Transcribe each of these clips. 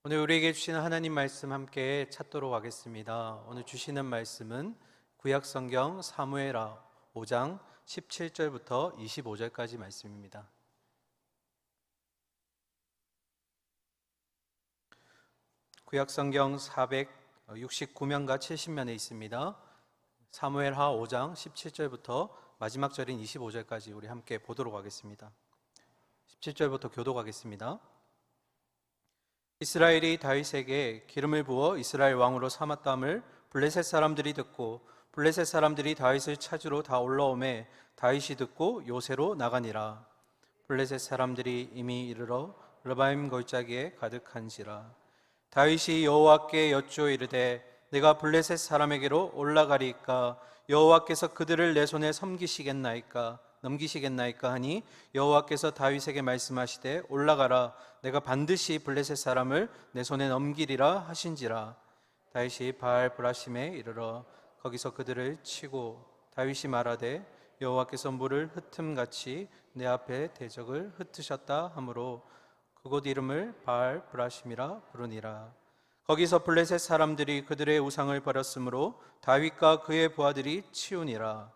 오늘 우리에게 주시는 하나님 말씀 함께 찾도록 하겠습니다. 오늘 주시는 말씀은 구약성경 사무엘하 5장 17절부터 25절까지 말씀입니다. 구약성경 469면과 70면에 있습니다. 사무엘하 5장 17절부터 마지막 절인 25절까지 우리 함께 보도록 하겠습니다. 17절부터 교독하겠습니다. 이스라엘이 다윗에게 기름을 부어 이스라엘 왕으로 삼았다함을 블레셋 사람들이 듣고 블레셋 사람들이 다윗을 찾으러 다 올라오매 다윗이 듣고 요새로 나가니라. 블레셋 사람들이 이미 이르러 르바임 골짜기에 가득한지라. 다윗이 여호와께 여쭈어 이르되 내가 블레셋 사람에게로 올라가리이까 여호와께서 그들을 내 손에 넘기시겠나이까 하니 여호와께서 다윗에게 말씀하시되 올라가라 내가 반드시 블레셋 사람을 내 손에 넘기리라 하신지라. 다윗이 바알 브라심에 이르러 거기서 그들을 치고 다윗이 말하되 여호와께서 물을 흩음같이 내 앞에 대적을 흩으셨다 하므로 그곳 이름을 바알 브라심이라 부르니라. 거기서 블레셋 사람들이 그들의 우상을 버렸으므로 다윗과 그의 부하들이 치우니라.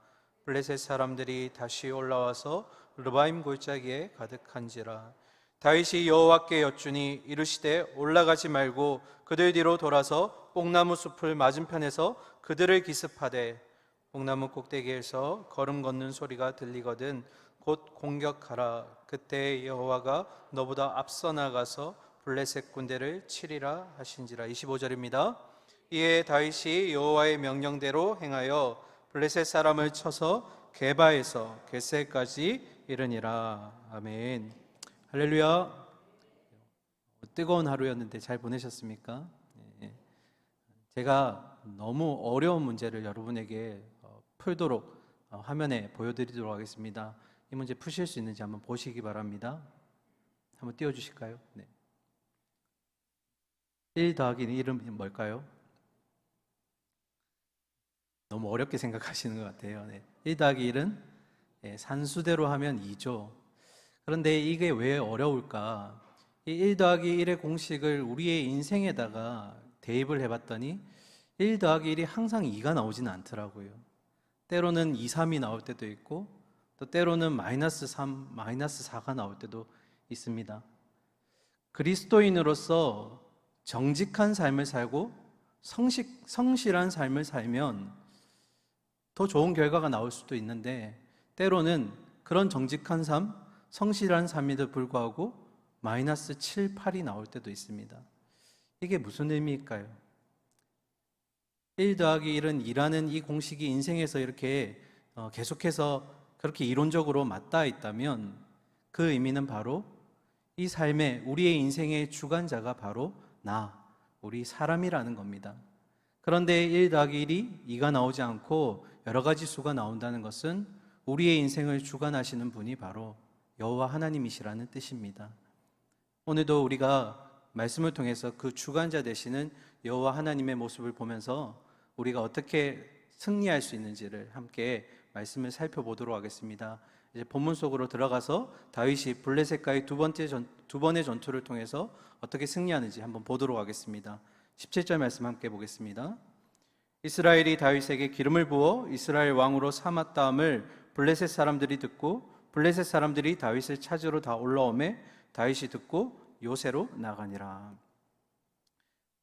블레셋 사람들이 다시 올라와서 르바임 골짜기에 가득한지라. 다윗이 여호와께 여쭈니 이르시되 올라가지 말고 그들 뒤로 돌아서 뽕나무 숲을 맞은편에서 그들을 기습하되 뽕나무 꼭대기에서 걸음 걷는 소리가 들리거든 곧 공격하라. 그때 여호와가 너보다 앞서 나가서 블레셋 군대를 치리라 하신지라. 25절입니다. 이에 다윗이 여호와의 명령대로 행하여 블레셋 사람을 쳐서 게바에서 겟셀까지 이르니라. 아멘. 할렐루야. 뜨거운 하루였는데 잘 보내셨습니까? 제가 너무 어려운 문제를 여러분에게 풀도록 화면에 보여드리도록 하겠습니다. 이 문제 푸실 수 있는지 한번 보시기 바랍니다. 한번 띄워주실까요? 네. 1 더하기 1은 뭘까요? 너무 어렵게 생각하시는 것 같아요. 네. 1 더하기 1은 산수대로 하면 2죠. 그런데 이게 왜 어려울까? 이 1 더하기 1의 공식을 우리의 인생에다가 대입을 해봤더니 1 더하기 1이 항상 2가 나오지는 않더라고요. 때로는 2, 3이 나올 때도 있고 또 때로는 마이너스 3, 마이너스 4가 나올 때도 있습니다. 그리스도인으로서 정직한 삶을 살고 성실한 삶을 살면 더 좋은 결과가 나올 수도 있는데 때로는 그런 정직한 삶, 성실한 삶에도 불구하고 마이너스 7, 8이 나올 때도 있습니다. 이게 무슨 의미일까요? 1 더하기 1은 2라는 이 공식이 인생에서 이렇게 계속해서 그렇게 이론적으로 맞닿아 있다면 그 의미는 바로 이 삶에 우리의 인생의 주관자가 바로 우리 사람이라는 겁니다. 그런데 1 더하기 1이 2가 나오지 않고 여러 가지 수가 나온다는 것은 우리의 인생을 주관하시는 분이 바로 여호와 하나님이시라는 뜻입니다. 오늘도 우리가 말씀을 통해서 그 주관자 되시는 여호와 하나님의 모습을 보면서 우리가 어떻게 승리할 수 있는지를 함께 말씀을 살펴보도록 하겠습니다. 이제 본문 속으로 들어가서 다윗이 블레셋과의 두 번의 전투를 통해서 어떻게 승리하는지 한번 보도록 하겠습니다. 17절 말씀 함께 보겠습니다. 이스라엘이 다윗에게 기름을 부어 이스라엘 왕으로 삼았다함을 블레셋 사람들이 듣고 블레셋 사람들이 다윗을 찾으러 다 올라오매 다윗이 듣고 요새로 나가니라.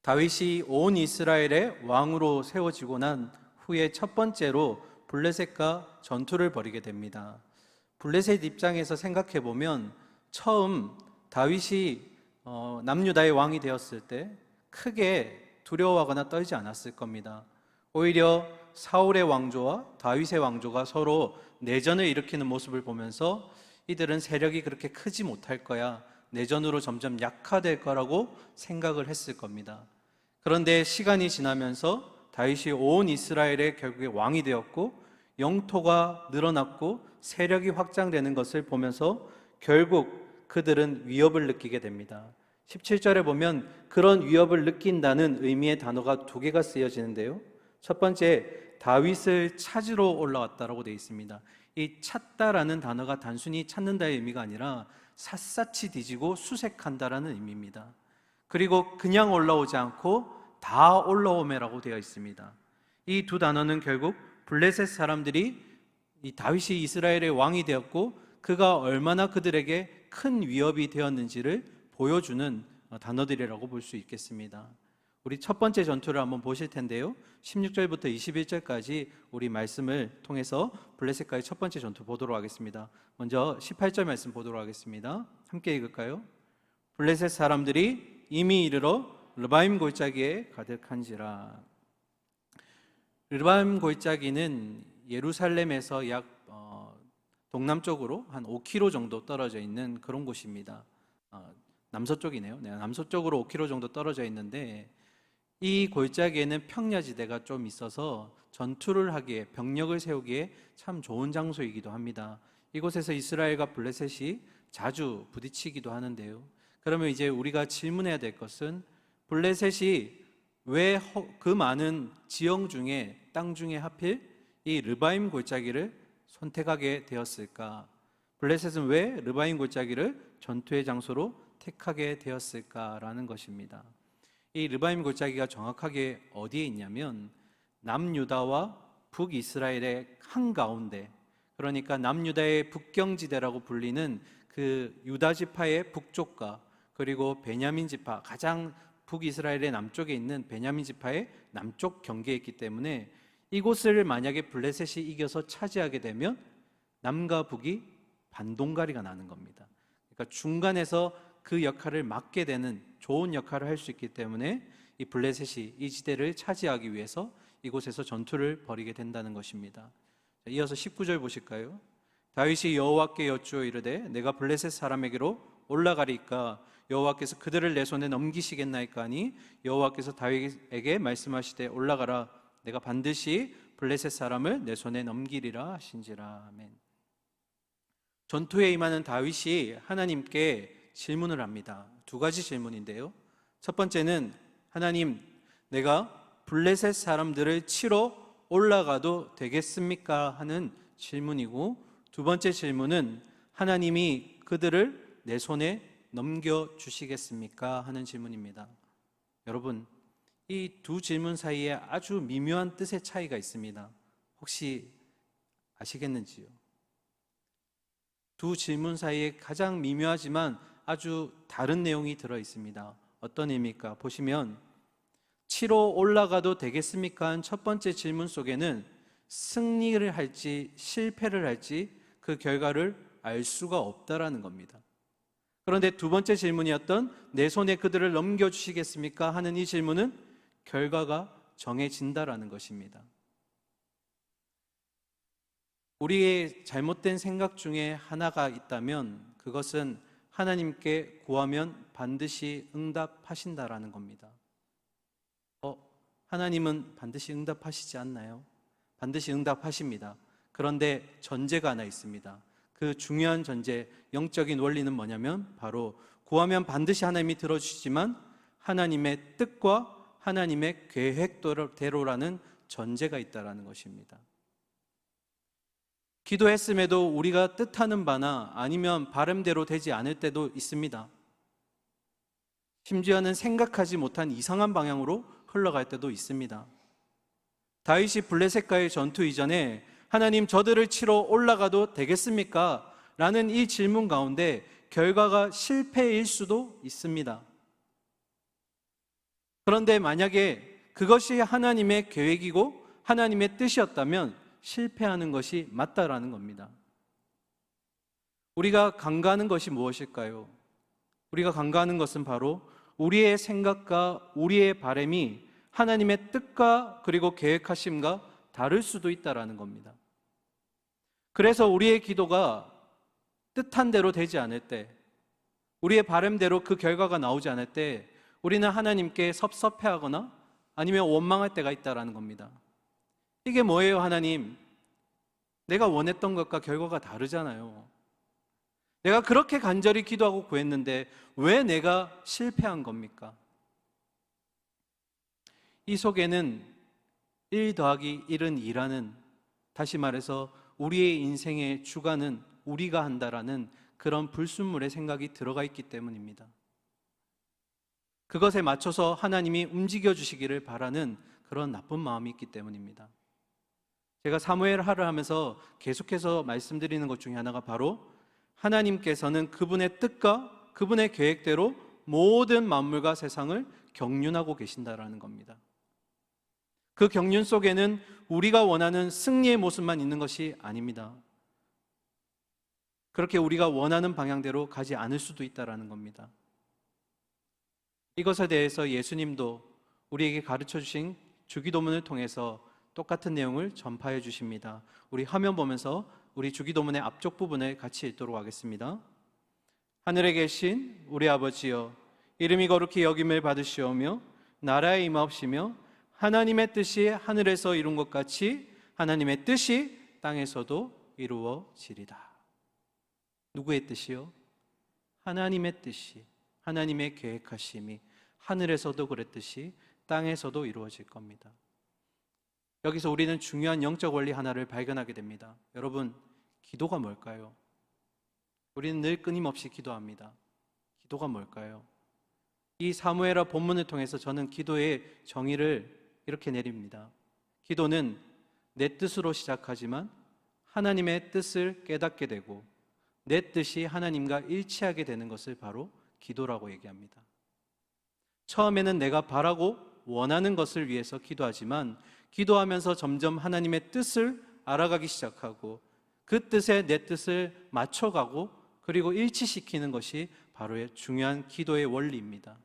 다윗이 온 이스라엘의 왕으로 세워지고 난 후에 첫 번째로 블레셋과 전투를 벌이게 됩니다. 블레셋 입장에서 생각해 보면 처음 다윗이 남유다의 왕이 되었을 때 크게 두려워하거나 떨지 않았을 겁니다. 오히려 사울의 왕조와 다윗의 왕조가 서로 내전을 일으키는 모습을 보면서 이들은 세력이 그렇게 크지 못할 거야, 내전으로 점점 약화될 거라고 생각을 했을 겁니다. 그런데 시간이 지나면서 다윗이 온 이스라엘의 결국에 왕이 되었고 영토가 늘어났고 세력이 확장되는 것을 보면서 결국 그들은 위협을 느끼게 됩니다. 17절에 보면 그런 위협을 느낀다는 의미의 단어가 2개가 쓰여지는데요. 첫 번째, 다윗을 찾으러 올라왔다라고 되어 있습니다. 이 찾다라는 단어가 단순히 찾는다의 의미가 아니라 샅샅이 뒤지고 수색한다라는 의미입니다. 그리고 그냥 올라오지 않고 다 올라오매라고 되어 있습니다. 이 두 단어는 결국 블레셋 사람들이 이 다윗이 이스라엘의 왕이 되었고 그가 얼마나 그들에게 큰 위협이 되었는지를 보여주는 단어들이라고 볼 수 있겠습니다. 우리 첫 번째 전투를 한번 보실 텐데요. 16절부터 21절까지 우리 말씀을 통해서 블레셋과의 첫 번째 전투 보도록 하겠습니다. 먼저 18절 말씀 보도록 하겠습니다. 함께 읽을까요? 블레셋 사람들이 이미 이르러 르바임 골짜기에 가득한지라. 르바임 골짜기는 예루살렘에서 약 동남쪽으로 한 5km 정도 떨어져 있는 그런 곳입니다. 남서쪽이네요. 네, 남서쪽으로 5km 정도 떨어져 있는데 이 골짜기에는 평야지대가 좀 있어서 전투를 하기에, 병력을 세우기에 참 좋은 장소이기도 합니다. 이곳에서 이스라엘과 블레셋이 자주 부딪히기도 하는데요. 그러면 이제 우리가 질문해야 될 것은 블레셋이 왜 그 많은 지형 중에, 땅 중에 하필 이 르바임 골짜기를 선택하게 되었을까? 블레셋은 왜 르바임 골짜기를 전투의 장소로 택하게 되었을까라는 것입니다. 이 르바임 골짜기가 정확하게 어디에 있냐면 남유다와 북이스라엘의 한가운데, 그러니까 남유다의 북경지대라고 불리는 그 유다 지파의 북쪽과 그리고 베냐민 지파, 가장 북이스라엘의 남쪽에 있는 베냐민 지파의 남쪽 경계에 있기 때문에 이곳을 만약에 블레셋이 이겨서 차지하게 되면 남과 북이 반동가리가 나는 겁니다. 그러니까 중간에서 그 역할을 맡게 되는 좋은 역할을 할 수 있기 때문에 이 블레셋이 이 지대를 차지하기 위해서 이곳에서 전투를 벌이게 된다는 것입니다. 이어서 19절 보실까요? 다윗이 여호와께 여쭈어 이르되 내가 블레셋 사람에게로 올라가리까 여호와께서 그들을 내 손에 넘기시겠나이까 하니 여호와께서 다윗에게 말씀하시되 올라가라 내가 반드시 블레셋 사람을 내 손에 넘기리라 하신지라. 아멘. 전투에 임하는 다윗이 하나님께 질문을 합니다. 두 가지 질문인데요. 첫 번째는 하나님, 내가 블레셋 사람들을 치러 올라가도 되겠습니까? 하는 질문이고, 두 번째 질문은 하나님이 그들을 내 손에 넘겨주시겠습니까? 하는 질문입니다. 여러분, 이 두 질문 사이에 아주 미묘한 뜻의 차이가 있습니다. 혹시 아시겠는지요? 두 질문 사이에 가장 미묘하지만 아주 다른 내용이 들어 있습니다. 어떤 의미일까? 보시면 치러 올라가도 되겠습니까? 한 첫 번째 질문 속에는 승리를 할지 실패를 할지 그 결과를 알 수가 없다라는 겁니다. 그런데 두 번째 질문이었던 내 손에 그들을 넘겨주시겠습니까? 하는 이 질문은 결과가 정해진다라는 것입니다. 우리의 잘못된 생각 중에 하나가 있다면 그것은 하나님께 구하면 반드시 응답하신다라는 겁니다. 하나님은 반드시 응답하시지 않나요? 반드시 응답하십니다. 그런데 전제가 하나 있습니다. 그 중요한 전제, 영적인 원리는 뭐냐면 바로 구하면 반드시 하나님이 들어주시지만 하나님의 뜻과 하나님의 계획대로라는 전제가 있다라는 것입니다. 기도했음에도 우리가 뜻하는 바나 아니면 바람대로 되지 않을 때도 있습니다. 심지어는 생각하지 못한 이상한 방향으로 흘러갈 때도 있습니다. 다윗이 블레셋과의 전투 이전에 하나님 저들을 치러 올라가도 되겠습니까? 라는 이 질문 가운데 결과가 실패일 수도 있습니다. 그런데 만약에 그것이 하나님의 계획이고 하나님의 뜻이었다면 실패하는 것이 맞다라는 겁니다. 우리가 간과하는 것이 무엇일까요? 우리가 간과하는 것은 바로 우리의 생각과 우리의 바람이 하나님의 뜻과 그리고 계획하심과 다를 수도 있다라는 겁니다. 그래서 우리의 기도가 뜻한 대로 되지 않을 때, 우리의 바람대로 그 결과가 나오지 않을 때 우리는 하나님께 섭섭해하거나 아니면 원망할 때가 있다라는 겁니다. 이게 뭐예요, 하나님? 내가 원했던 것과 결과가 다르잖아요. 내가 그렇게 간절히 기도하고 구했는데 왜 내가 실패한 겁니까? 이 속에는 1 더하기 1은 2라는, 다시 말해서 우리의 인생의 주관은 우리가 한다라는 그런 불순물의 생각이 들어가 있기 때문입니다. 그것에 맞춰서 하나님이 움직여 주시기를 바라는 그런 나쁜 마음이 있기 때문입니다. 제가 사무엘 하를 하면서 계속해서 말씀드리는 것 중에 하나가 바로 하나님께서는 그분의 뜻과 그분의 계획대로 모든 만물과 세상을 경륜하고 계신다라는 겁니다. 그 경륜 속에는 우리가 원하는 승리의 모습만 있는 것이 아닙니다. 그렇게 우리가 원하는 방향대로 가지 않을 수도 있다라는 겁니다. 이것에 대해서 예수님도 우리에게 가르쳐 주신 주기도문을 통해서 똑같은 내용을 전파해 주십니다. 우리 화면 보면서 우리 주기도문의 앞쪽 부분을 같이 읽도록 하겠습니다. 하늘에 계신 우리 아버지여, 이름이 거룩히 여김을 받으시오며 나라에 임하옵시며 하나님의 뜻이 하늘에서 이룬 것 같이 하나님의 뜻이 땅에서도 이루어지리다. 누구의 뜻이요? 하나님의 뜻이, 하나님의 계획하심이 하늘에서도 그랬듯이 땅에서도 이루어질 겁니다. 여기서 우리는 중요한 영적 원리 하나를 발견하게 됩니다. 여러분, 기도가 뭘까요? 우리는 늘 끊임없이 기도합니다. 기도가 뭘까요? 이 사무엘하 본문을 통해서 저는 기도의 정의를 이렇게 내립니다. 기도는 내 뜻으로 시작하지만 하나님의 뜻을 깨닫게 되고 내 뜻이 하나님과 일치하게 되는 것을 바로 기도라고 얘기합니다. 처음에는 내가 바라고 원하는 것을 위해서 기도하지만 기도하면서 점점 하나님의 뜻을 알아가기 시작하고 그 뜻에 내 뜻을 맞춰가고 그리고 일치시키는 것이 바로 중요한 기도의 원리입니다.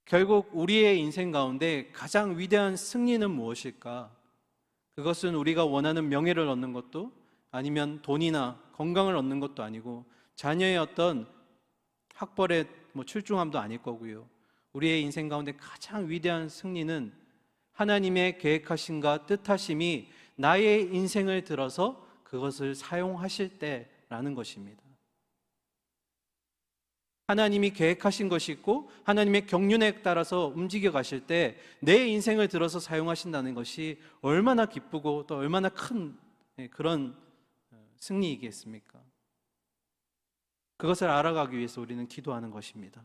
결국 우리의 인생 가운데 가장 위대한 승리는 무엇일까? 그것은 우리가 원하는 명예를 얻는 것도 아니면 돈이나 건강을 얻는 것도 아니고 자녀의 어떤 학벌의 출중함도 아닐 거고요. 우리의 인생 가운데 가장 위대한 승리는 하나님의 계획하심과 뜻하심이 나의 인생을 들어서 그것을 사용하실 때라는 것입니다. 하나님이 계획하신 것이 있고 하나님의 경륜에 따라서 움직여 가실 때 내 인생을 들어서 사용하신다는 것이 얼마나 기쁘고 또 얼마나 큰 그런 승리이겠습니까? 그것을 알아가기 위해서 우리는 기도하는 것입니다.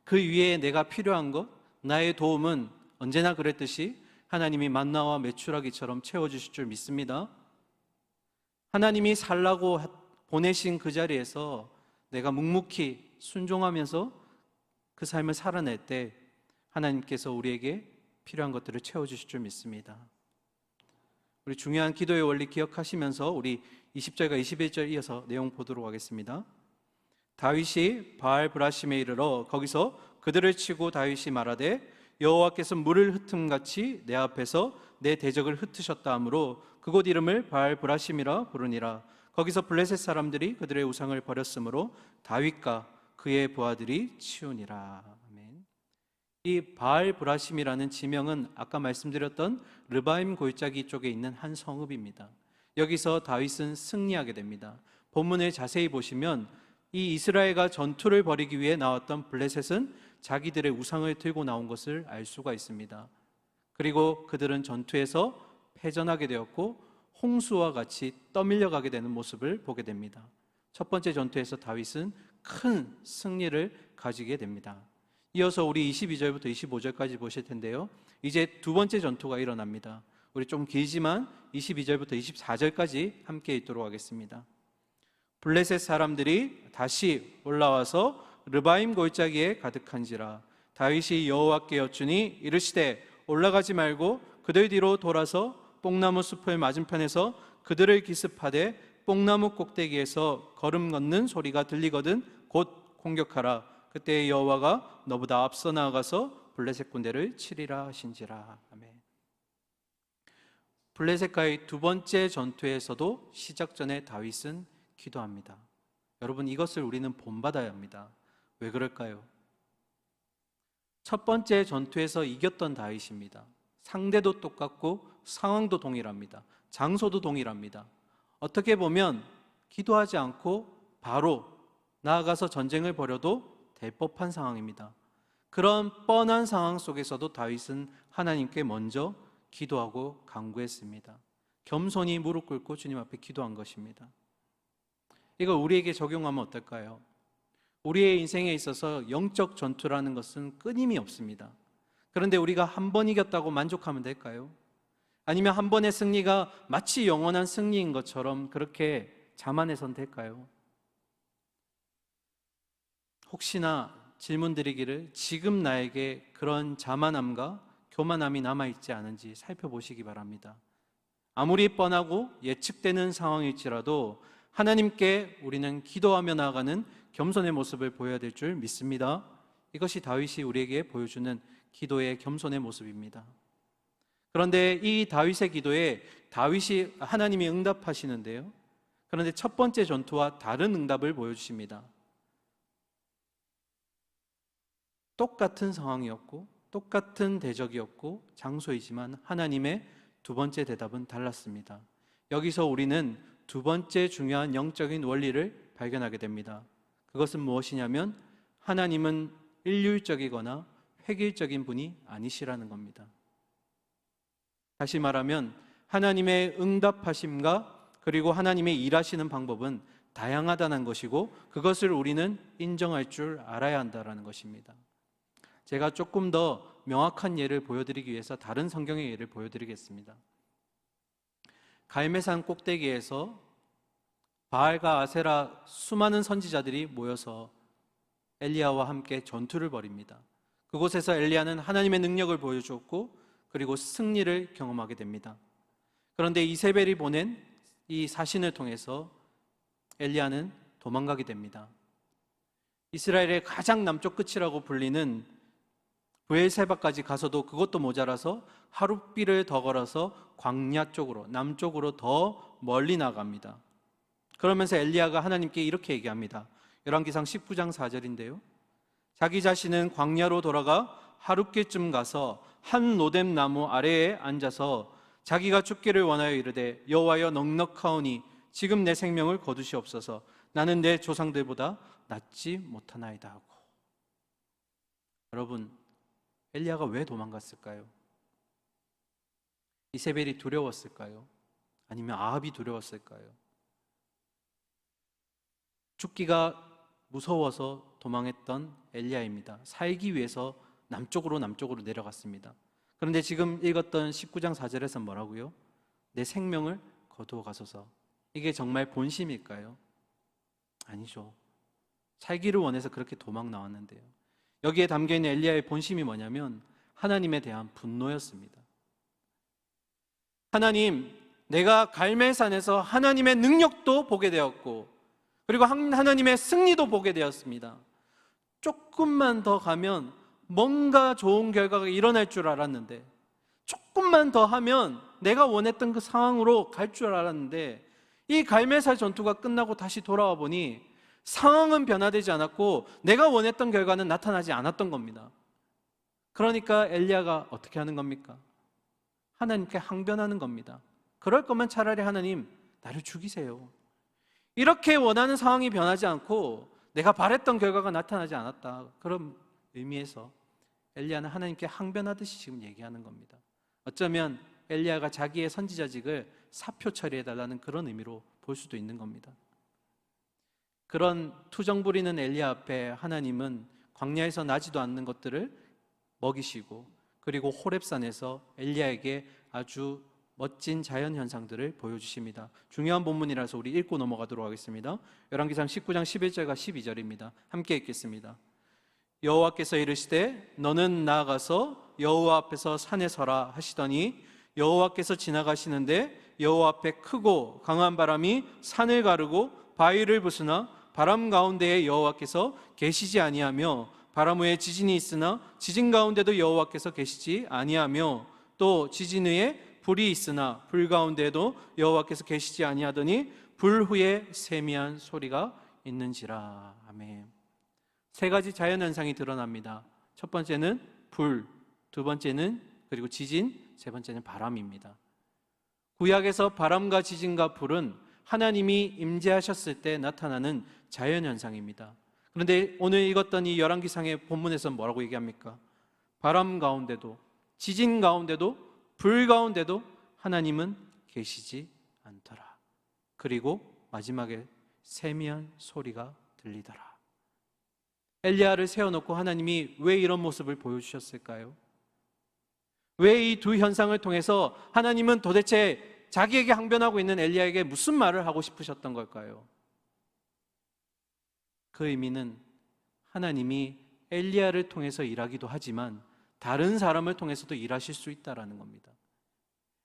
그 위에 내가 필요한 것, 나의 도움은 언제나 그랬듯이 하나님이 만나와 메추라기처럼 채워주실 줄 믿습니다. 하나님이 살라고 보내신 그 자리에서 내가 묵묵히 순종하면서 그 삶을 살아낼 때 하나님께서 우리에게 필요한 것들을 채워주실 줄 믿습니다. 우리 중요한 기도의 원리 기억하시면서 우리 20절과 21절 이어서 내용 보도록 하겠습니다. 다윗이 바알 브라심에 이르러 거기서 그들을 치고 다윗이 말하되 여호와께서 물을 흩음같이 내 앞에서 내 대적을 흩으셨다 하므로 그곳 이름을 바알 브라심이라 부르니라. 거기서 블레셋 사람들이 그들의 우상을 버렸으므로 다윗과 그의 부하들이 치우니라. 아멘. 이 바알 브라심이라는 지명은 아까 말씀드렸던 르바임 골짜기 쪽에 있는 한 성읍입니다. 여기서 다윗은 승리하게 됩니다. 본문을 자세히 보시면 이 이스라엘과 전투를 벌이기 위해 나왔던 블레셋은 자기들의 우상을 들고 나온 것을 알 수가 있습니다. 그리고 그들은 전투에서 패전하게 되었고 홍수와 같이 떠밀려가게 되는 모습을 보게 됩니다. 첫 번째 전투에서 다윗은 큰 승리를 가지게 됩니다. 이어서 우리 22절부터 25절까지 보실 텐데요. 이제 두 번째 전투가 일어납니다. 우리 좀 길지만 22절부터 24절까지 함께 읽도록 하겠습니다. 블레셋 사람들이 다시 올라와서 르바임 골짜기에 가득한지라. 다윗이 여호와께 여쭈니 이르시되 올라가지 말고 그들 뒤로 돌아서 뽕나무 숲을 맞은편에서 그들을 기습하되 뽕나무 꼭대기에서 걸음 걷는 소리가 들리거든 곧 공격하라. 그때 여호와가 너보다 앞서 나아가서 블레셋 군대를 치리라 하신지라. 아멘. 블레셋과의 두 번째 전투에서도 시작 전에 다윗은 기도합니다. 여러분, 이것을 우리는 본받아야 합니다. 왜 그럴까요? 첫 번째 전투에서 이겼던 다윗입니다. 상대도 똑같고 상황도 동일합니다. 장소도 동일합니다. 어떻게 보면 기도하지 않고 바로 나아가서 전쟁을 벌여도 될 법한 상황입니다. 그런 뻔한 상황 속에서도 다윗은 하나님께 먼저 기도하고 간구했습니다. 겸손히 무릎 꿇고 주님 앞에 기도한 것입니다. 이걸 우리에게 적용하면 어떨까요? 우리의 인생에 있어서 영적 전투라는 것은 끊임이 없습니다. 그런데 우리가 한 번 이겼다고 만족하면 될까요? 아니면 한 번의 승리가 마치 영원한 승리인 것처럼 그렇게 자만해선 될까요? 혹시나 질문 드리기를, 지금 나에게 그런 자만함과 교만함이 남아있지 않은지 살펴보시기 바랍니다. 아무리 뻔하고 예측되는 상황일지라도 하나님께 우리는 기도하며 나아가는 겸손의 모습을 보여야 될 줄 믿습니다. 이것이 다윗이 우리에게 보여주는 기도의 겸손의 모습입니다. 그런데 이 다윗의 기도에 다윗이 하나님이 응답하시는데요. 그런데 첫 번째 전투와 다른 응답을 보여주십니다. 똑같은 상황이었고 똑같은 대적이었고 장소이지만 하나님의 두 번째 대답은 달랐습니다. 여기서 우리는 두 번째 중요한 영적인 원리를 발견하게 됩니다. 그것은 무엇이냐면 하나님은 일률적이거나 획일적인 분이 아니시라는 겁니다. 다시 말하면 하나님의 응답하심과 그리고 하나님의 일하시는 방법은 다양하다는 것이고 그것을 우리는 인정할 줄 알아야 한다는 것입니다. 제가 조금 더 명확한 예를 보여드리기 위해서 다른 성경의 예를 보여드리겠습니다. 갈멜산 꼭대기에서 바알과 아세라 수많은 선지자들이 모여서 엘리야와 함께 전투를 벌입니다. 그곳에서 엘리야는 하나님의 능력을 보여주었고 그리고 승리를 경험하게 됩니다. 그런데 이세벨이 보낸 이 사신을 통해서 엘리야는 도망가게 됩니다. 이스라엘의 가장 남쪽 끝이라고 불리는 브엘세바까지 가서도 그것도 모자라서 하룻비를 더 걸어서 광야 쪽으로, 남쪽으로 더 멀리 나갑니다. 그러면서 엘리야가 하나님께 이렇게 얘기합니다. 열왕기상 19장 4절인데요. 자기 자신은 광야로 돌아가 하룻길쯤 가서 한 로뎀 나무 아래에 앉아서 자기가 죽기를 원하여 이르되 여호와여 넉넉하오니 지금 내 생명을 거두시옵소서. 나는 내 조상들보다 낫지 못하나이다 하고. 여러분, 엘리야가 왜 도망갔을까요? 이세벨이 두려웠을까요? 아니면 아합이 두려웠을까요? 죽기가 무서워서 도망했던 엘리야입니다. 살기 위해서 남쪽으로 내려갔습니다. 그런데 지금 읽었던 19장 4절에서 뭐라고요? 내 생명을 거두어 가소서. 이게 정말 본심일까요? 아니죠. 살기를 원해서 그렇게 도망 나왔는데요. 여기에 담겨있는 엘리야의 본심이 뭐냐면 하나님에 대한 분노였습니다. 하나님, 내가 갈멜산에서 하나님의 능력도 보게 되었고 그리고 하나님의 승리도 보게 되었습니다. 조금만 더 가면 뭔가 좋은 결과가 일어날 줄 알았는데, 조금만 더 하면 내가 원했던 그 상황으로 갈 줄 알았는데, 이 갈멜산 전투가 끝나고 다시 돌아와 보니 상황은 변화되지 않았고 내가 원했던 결과는 나타나지 않았던 겁니다. 그러니까 엘리야가 어떻게 하는 겁니까? 하나님께 항변하는 겁니다. 그럴 거면 차라리 하나님 나를 죽이세요. 이렇게 원하는 상황이 변하지 않고 내가 바랬던 결과가 나타나지 않았다, 그런 의미에서 엘리야는 하나님께 항변하듯이 지금 얘기하는 겁니다. 어쩌면 엘리야가 자기의 선지자직을 사표 처리해달라는 그런 의미로 볼 수도 있는 겁니다. 그런 투정 부리는 엘리야 앞에 하나님은 광야에서 나지도 않는 것들을 먹이시고 그리고 호렙산에서 엘리야에게 아주 멋진 자연 현상들을 보여주십니다. 중요한 본문이라서 우리 읽고 넘어가도록 하겠습니다. 열왕기상 19장 11절과 12절입니다. 함께 읽겠습니다. 여호와께서 이르시되 너는 나아가서 여호와 앞에서 산에 서라 하시더니 여호와께서 지나가시는데 여호와 앞에 크고 강한 바람이 산을 가르고 바위를 부수나 바람 가운데에 여호와께서 계시지 아니하며 바람 후에 지진이 있으나 지진 가운데도 여호와께서 계시지 아니하며 또 지진 후에 불이 있으나 불 가운데에도 여호와께서 계시지 아니하더니 불 후에 세미한 소리가 있는지라. 아멘. 세 가지 자연현상이 드러납니다. 첫 번째는 불, 두 번째는 그리고 지진, 세 번째는 바람입니다. 구약에서 바람과 지진과 불은 하나님이 임재하셨을 때 나타나는 자연현상입니다. 그런데 오늘 읽었던 이 열왕기상의 본문에서 뭐라고 얘기합니까? 바람 가운데도 지진 가운데도 불 가운데도 하나님은 계시지 않더라. 그리고 마지막에 세미한 소리가 들리더라. 엘리야를 세워놓고 하나님이 왜 이런 모습을 보여주셨을까요? 왜 이 두 현상을 통해서 하나님은 도대체 자기에게 항변하고 있는 엘리야에게 무슨 말을 하고 싶으셨던 걸까요? 그 의미는 하나님이 엘리야를 통해서 일하기도 하지만 다른 사람을 통해서도 일하실 수 있다는 겁니다.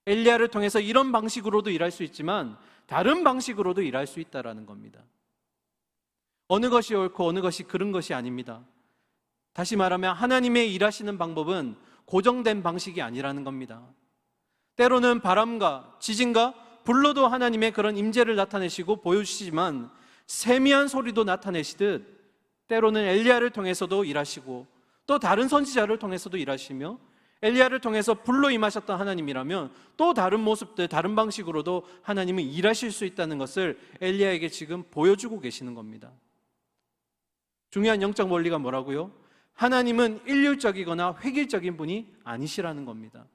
엘리야를 통해서 이런 방식으로도 일할 수 있지만 다른 방식으로도 일할 수 있다는 겁니다. 어느 것이 옳고 어느 것이 그른 것이 아닙니다. 다시 말하면 하나님의 일하시는 방법은 고정된 방식이 아니라는 겁니다. 때로는 바람과 지진과 불로도 하나님의 그런 임재를 나타내시고 보여주시지만 세미한 소리도 나타내시듯 때로는 엘리야를 통해서도 일하시고 또 다른 선지자를 통해서도 일하시며 엘리야를 통해서 불로 임하셨던 하나님이라면 또 다른 모습들, 다른 방식으로도 하나님은 일하실 수 있다는 것을 엘리야에게 지금 보여주고 계시는 겁니다. 중요한 영적 원리가 뭐라고요? 하나님은 일률적이거나 획일적인 분이 아니시라는 겁니다.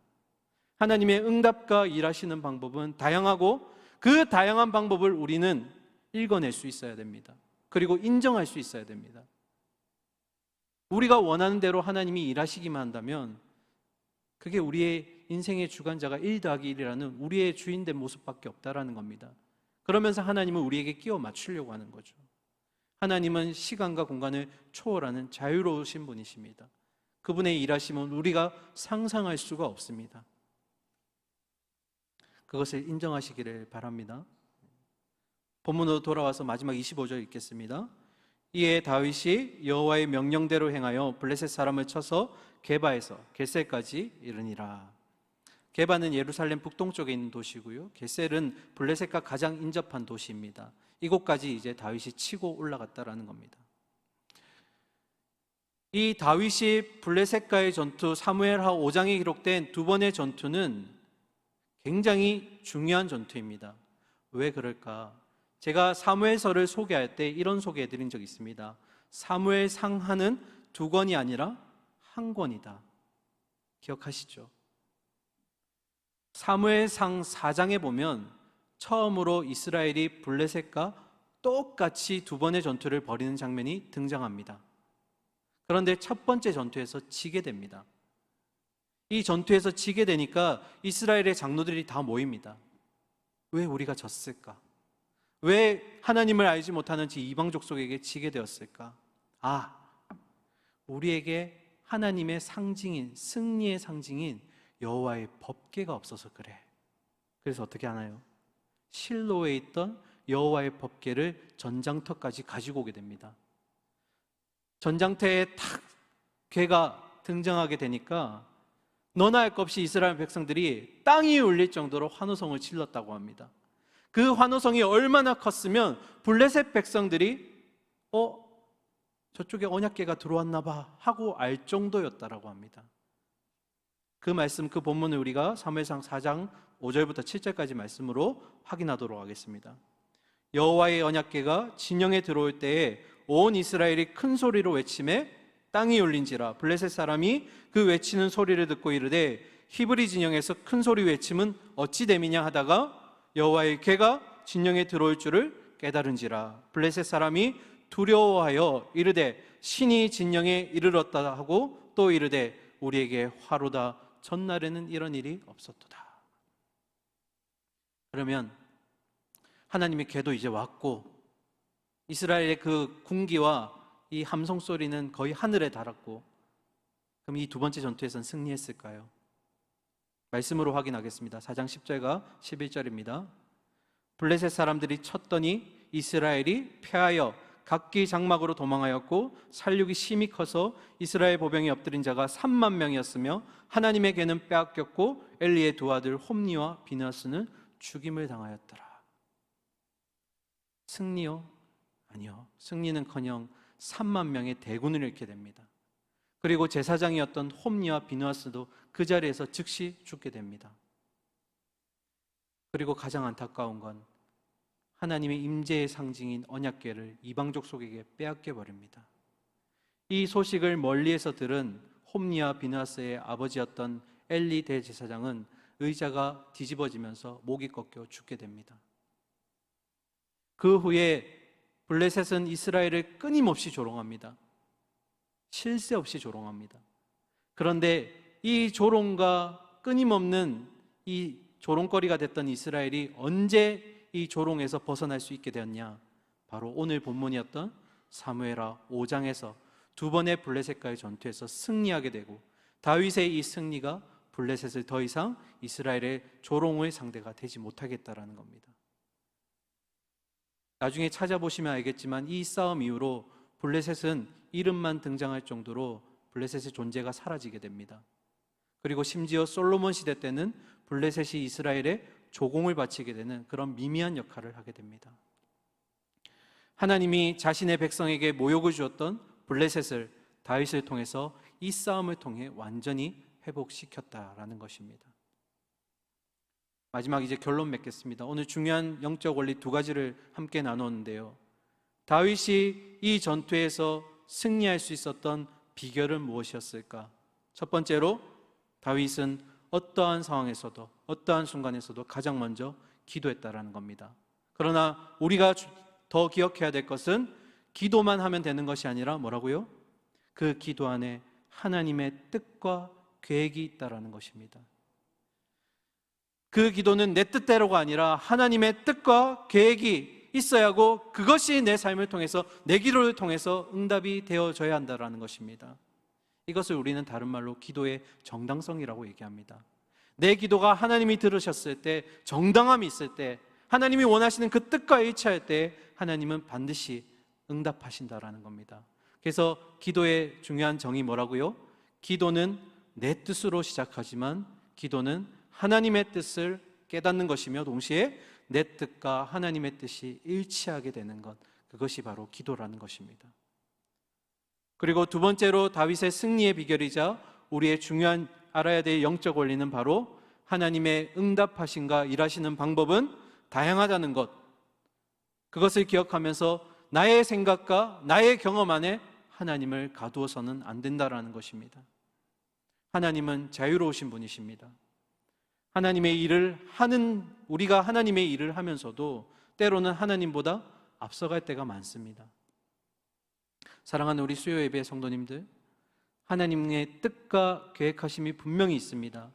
하나님의 응답과 일하시는 방법은 다양하고 그 다양한 방법을 우리는 읽어낼 수 있어야 됩니다. 그리고 인정할 수 있어야 됩니다. 우리가 원하는 대로 하나님이 일하시기만 한다면 그게 우리의 인생의 주관자가 1 더하기 1이라는 우리의 주인된 모습밖에 없다라는 겁니다. 그러면서 하나님은 우리에게 끼워 맞추려고 하는 거죠. 하나님은 시간과 공간을 초월하는 자유로우신 분이십니다. 그분의 일하심은 우리가 상상할 수가 없습니다. 그것을 인정하시기를 바랍니다. 본문으로 돌아와서 마지막 25절 읽겠습니다. 이에 다윗이 여호와의 명령대로 행하여 블레셋 사람을 쳐서 게바에서 겟셀까지 이르니라. 게바는 예루살렘 북동쪽에 있는 도시고요, 겟셀은 블레셋과 가장 인접한 도시입니다. 이곳까지 이제 다윗이 치고 올라갔다라는 겁니다. 이 다윗이 블레셋과의 전투, 사무엘하 5장에 기록된 두 번의 전투는 굉장히 중요한 전투입니다. 왜 그럴까? 제가 사무엘서를 소개할 때 이런 소개해드린 적이 있습니다. 사무엘 상하는 2권이 아니라 1권이다. 기억하시죠? 사무엘상 4장에 보면 처음으로 이스라엘이 블레셋과 똑같이 2번의 전투를 벌이는 장면이 등장합니다. 그런데 첫 번째 전투에서 지게 됩니다. 이 전투에서 지게 되니까 이스라엘의 장로들이 다 모입니다. 왜 우리가 졌을까? 왜 하나님을 알지 못하는 이방 족속에게 지게 되었을까? 우리에게 하나님의 상징인, 승리의 상징인 여호와의 법궤가 없어서 그래. 그래서 어떻게 하나요? 실로에 있던 여호와의 법궤를 전장터까지 가지고 오게 됩니다. 전장터에 탁 궤가 등장하게 되니까 너나 할 것 없이 이스라엘 백성들이 땅이 울릴 정도로 환호성을 질렀다고 합니다. 그 환호성이 얼마나 컸으면 블레셋 백성들이 저쪽에 언약궤가 들어왔나 봐 하고 알 정도였다라고 합니다. 그 말씀, 그 본문을 우리가 사무엘상 4장 5절부터 7절까지 말씀으로 확인하도록 하겠습니다. 여호와의 언약궤가 진영에 들어올 때에 온 이스라엘이 큰 소리로 외치매 땅이 울린지라. 블레셋 사람이 그 외치는 소리를 듣고 이르되 히브리 진영에서 큰 소리 외침은 어찌 됨이냐 하다가 여호와의 궤가 진영에 들어올 줄을 깨달은지라. 블레셋 사람이 두려워하여 이르되 신이 진영에 이르렀다 하고 또 이르되 우리에게 화로다. 전날에는 이런 일이 없었도다. 그러면 하나님의 궤도 이제 왔고 이스라엘의 그 군기와 이 함성 소리는 거의 하늘에 달았고, 그럼 이 두 번째 전투에서는 승리했을까요? 말씀으로 확인하겠습니다. 4장 10절과 11절입니다. 블레셋 사람들이 쳤더니 이스라엘이 패하여 각기 장막으로 도망하였고 살육이 심히 커서 이스라엘 보병이 엎드린 자가 3만 명이었으며 하나님의 궤는 빼앗겼고 엘리의 두 아들 홈니와 비느하스는 죽임을 당하였더라. 승리요? 아니요. 승리는커녕 3만 명의 대군을 잃게 됩니다. 그리고 제사장이었던 홈니와 비느하스도 그 자리에서 즉시 죽게 됩니다. 그리고 가장 안타까운 건 하나님의 임재의 상징인 언약궤를 이방 족속에게 빼앗겨 버립니다. 이 소식을 멀리에서 들은 홈니와 비느하스의 아버지였던 엘리 대제사장은 의자가 뒤집어지면서 목이 꺾여 죽게 됩니다. 그 후에 블레셋은 이스라엘을 끊임없이 조롱합니다. 쉴 새 없이 조롱합니다. 그런데 이 조롱과 끊임없는 이 조롱거리가 됐던 이스라엘이 언제 이 조롱에서 벗어날 수 있게 되었냐? 바로 오늘 본문이었던 사무엘하 5장에서 두 번의 블레셋과의 전투에서 승리하게 되고, 다윗의 이 승리가 블레셋을 더 이상 이스라엘의 조롱의 상대가 되지 못하겠다라는 겁니다. 나중에 찾아보시면 알겠지만 이 싸움 이후로 블레셋은 이름만 등장할 정도로 블레셋의 존재가 사라지게 됩니다. 그리고 심지어 솔로몬 시대 때는 블레셋이 이스라엘의 조공을 바치게 되는 그런 미미한 역할을 하게 됩니다. 하나님이 자신의 백성에게 모욕을 주었던 블레셋을 다윗을 통해서 이 싸움을 통해 완전히 회복시켰다라는 것입니다. 마지막 이제 결론 맺겠습니다. 오늘 중요한 영적 원리 두 가지를 함께 나누었는데요. 다윗이 이 전투에서 승리할 수 있었던 비결은 무엇이었을까? 첫 번째로 다윗은 어떠한 상황에서도 어떠한 순간에서도 가장 먼저 기도했다라는 겁니다. 그러나 우리가 더 기억해야 될 것은 기도만 하면 되는 것이 아니라 뭐라고요? 그 기도 안에 하나님의 뜻과 계획이 있다라는 것입니다. 그 기도는 내 뜻대로가 아니라 하나님의 뜻과 계획이 있어야 하고, 그것이 내 삶을 통해서, 내 기도를 통해서 응답이 되어져야 한다는 것입니다. 이것을 우리는 다른 말로 기도의 정당성이라고 얘기합니다. 내 기도가 하나님이 들으셨을 때, 정당함이 있을 때, 하나님이 원하시는 그 뜻과 일치할 때 하나님은 반드시 응답하신다라는 겁니다. 그래서 기도의 중요한 정의 뭐라고요? 기도는 내 뜻으로 시작하지만 기도는 하나님의 뜻을 깨닫는 것이며, 동시에 내 뜻과 하나님의 뜻이 일치하게 되는 것, 그것이 바로 기도라는 것입니다. 그리고 두 번째로 다윗의 승리의 비결이자 우리의 중요한 알아야 될 영적 원리는 바로 하나님의 응답하심과 일하시는 방법은 다양하다는 것, 그것을 기억하면서 나의 생각과 나의 경험 안에 하나님을 가두어서는 안 된다라는 것입니다. 하나님은 자유로우신 분이십니다. 하나님의 일을 하는, 우리가 하나님의 일을 하면서도 때로는 하나님보다 앞서갈 때가 많습니다. 사랑하는 우리 수요 예배 성도님들, 하나님의 뜻과 계획하심이 분명히 있습니다.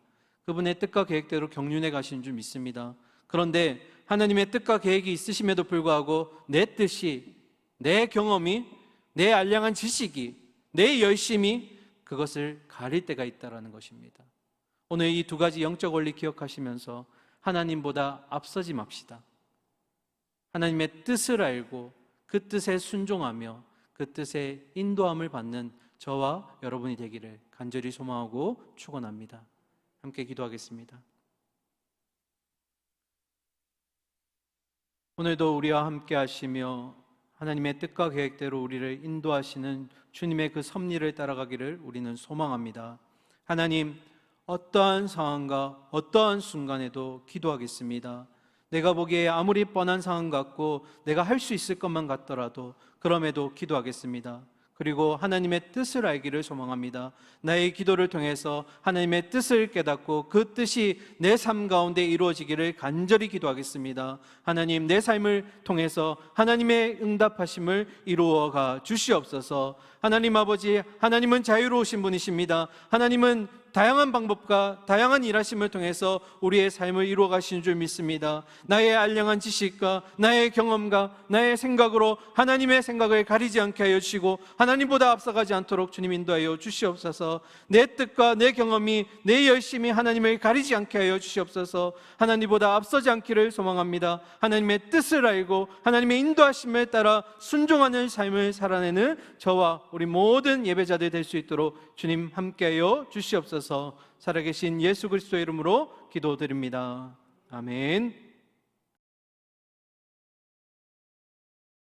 그분의 뜻과 계획대로 경륜해 가시는 줄 믿습니다. 그런데 하나님의 뜻과 계획이 있으심에도 불구하고 내 뜻이, 내 경험이, 내 알량한 지식이, 내 열심이 그것을 가릴 때가 있다는 것입니다. 오늘 이 두 가지 영적 원리 기억하시면서 하나님보다 앞서지 맙시다. 하나님의 뜻을 알고 그 뜻에 순종하며 그 뜻에 인도함을 받는 저와 여러분이 되기를 간절히 소망하고 축원합니다. 함께 기도하겠습니다. 오늘도 우리와 함께 하시며 하나님의 뜻과 계획대로 우리를 인도하시는 주님의 그 섭리를 따라가기를 우리는 소망합니다. 하나님, 어떠한 상황과 어떠한 순간에도 기도하겠습니다. 내가 보기에 아무리 뻔한 상황 같고 내가 할 수 있을 것만 같더라도 그럼에도 기도하겠습니다. 그리고 하나님의 뜻을 알기를 소망합니다. 나의 기도를 통해서 하나님의 뜻을 깨닫고 그 뜻이 내 삶 가운데 이루어지기를 간절히 기도하겠습니다. 하나님, 내 삶을 통해서 하나님의 응답하심을 이루어가 주시옵소서. 하나님 아버지, 하나님은 자유로우신 분이십니다. 하나님은 다양한 방법과 다양한 일하심을 통해서 우리의 삶을 이루어 가시는 줄 믿습니다. 나의 알량한 지식과 나의 경험과 나의 생각으로 하나님의 생각을 가리지 않게 하여 주시고 하나님보다 앞서가지 않도록 주님 인도하여 주시옵소서. 내 뜻과 내 경험이, 내 열심이 하나님을 가리지 않게 하여 주시옵소서. 하나님보다 앞서지 않기를 소망합니다. 하나님의 뜻을 알고 하나님의 인도하심을 따라 순종하는 삶을 살아내는 저와 우리 모든 예배자들 될 수 있도록 주님 함께하여 주시옵소서. 살아계신 예수 그리스도의 이름으로 기도드립니다. 아멘.